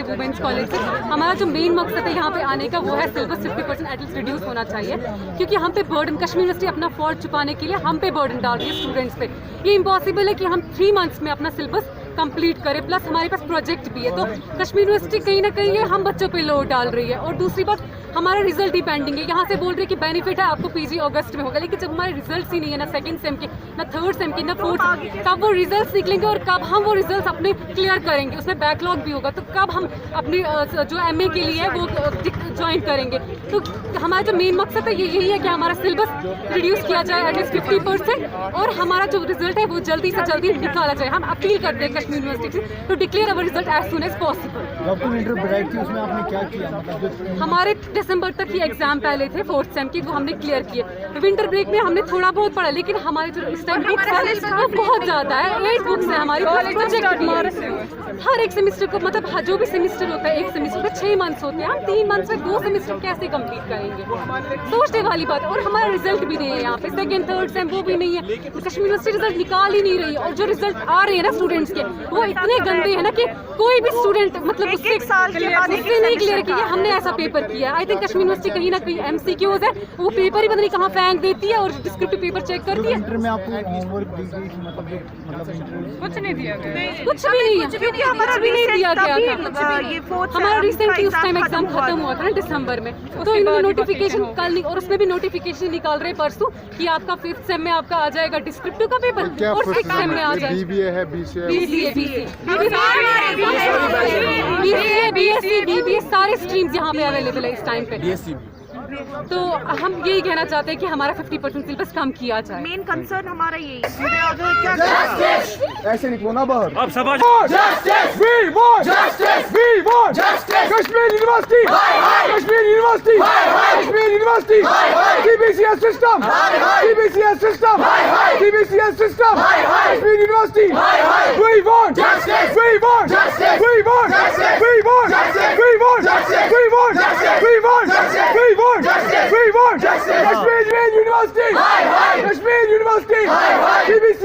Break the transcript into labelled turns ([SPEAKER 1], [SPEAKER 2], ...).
[SPEAKER 1] Women's college से। हमारा जो मेन मकसद है यहाँ पे आने का वो है सिलेबस 50% एटलीस्ट रिड्यूस होना चाहिए, क्योंकि हम पे बर्डन, कश्मीर यूनिवर्सिटी अपना फॉल्ट छुपाने के लिए हम पे बर्डन डाल रही है स्टूडेंट्स पे। ये इम्पॉसिबल है कि हम 3 मंथ्स में अपना सिलेबस कंप्लीट करें, प्लस हमारे पास प्रोजेक्ट भी है। तो कश्मीर यूनिवर्सिटी कहीं ना कहीं ये हम बच्चों पे लोड डाल रही है। और दूसरी बात, हमारा रिजल्ट ही पेंडिंग है। यहाँ से बोल रहे हैं कि बेनिफिट है आपको पीजी अगस्त में होगा, लेकिन जब हमारे रिजल्ट्स ही नहीं है, ना सेकंड सेम के, ना थर्ड सेम के, ना फोर्थ, कब वो रिजल्ट्स निकलेंगे और कब हम वो रिजल्ट्स अपने क्लियर करेंगे? उसमें बैकलॉग भी होगा, तो कब हम अपनी जो एमए के लिए वो ज्वाइन करेंगे? तो हमारा जो मेन मकसद है ये यही है कि हमारा सिलेबस रिड्यूस किया जाए एटलीस्ट 50%, और हमारा जो रिजल्ट है वो जल्दी से जल्दी निकाला जाए। हम अपील करते हैं कश्मीर यूनिवर्सिटी से to declare our result as soon as possible.
[SPEAKER 2] उसमें आपने क्या किया, मतलब
[SPEAKER 1] हमारे दिसंबर तक ही एग्जाम पहले थे 4th सेम की, वो हमने क्लियर किए। विंटर ब्रेक में हमने थोड़ा बहुत पढ़ा, लेकिन हमारे जो इस टाइम बुक्स है वो बहुत ज़्यादा है। 8 बुक्स है हमारी, प्रोजेक्ट भी है। हर एक सेमेस्टर को, मतलब जो भी सेमेस्टर होता है, एक सेमेस्टर में 6 मंथ्स होते हैं, हम 3 मंथ्स में 2 सेमेस्टर कैसे कंप्लीट करेंगे? सोचने वाली बात है। और हमारा रिजल्ट भी नहीं है यहाँ पे, सेकंड थर्ड सेम वो भी नहीं है। कश्मीर यूनिवर्सिटी रिजल्ट निकाल ही नहीं रही है, और जो रिजल्ट आ रहे हैं ना स्टूडेंट्स के, वो इतने गंदे हैं ना कि कोई भी स्टूडेंट मतलब उससे नहीं क्लियर किया हमने ऐसा पेपर किया। आई थिंक कश्मीर यूनिवर्सिटी कहीं ना कहीं MCQs है, वो पेपर ही पता नहीं कहाँ फेंक देती है और डिस्क्रिप्टिव पेपर चेक करती है।
[SPEAKER 2] में आपको होमवर्क दी गई थी, मतलब
[SPEAKER 3] कुछ नहीं दिया गया,
[SPEAKER 1] कुछ भी नहीं है,
[SPEAKER 3] क्योंकि हमारा
[SPEAKER 1] कुछ भी नहीं दिया गया था।
[SPEAKER 3] ये फोर्थ
[SPEAKER 1] हमारा रिसेंटली उस टाइम एग्जाम खत्म हुआ था ना दिसंबर में, तो इन्होंने नोटिफिकेशन कल नहीं, और उसमें भी नोटिफिकेशन निकाल रहे परसों कि आपका 5th सेम में आपका आ जाएगा डिस्क्रिप्टिव का पेपर, और 6th सेम में आ जाएगा
[SPEAKER 4] BBA है, BCA
[SPEAKER 1] BSc BBA सारे स्ट्रीम्स यहाँ पे अवेलेबल है इस टाइम पे। तो हम यही कहना चाहते हैं कि हमारा 50% सिलेबस कम किया जाए।
[SPEAKER 3] मेन कंसर्न हमारा यही
[SPEAKER 4] ऐसे निकलो ना बाहर।
[SPEAKER 5] अब समाज
[SPEAKER 4] Kashmir university, Kashmir university, Kashmir university, CBCS system, CBCS system, CBCS system, Kashmir university, we want justice, we want justice, we want justice, we want justice, we want justice, we want justice, we want justice, we want justice, we want justice, Kashmir University, Kashmir University, CBCS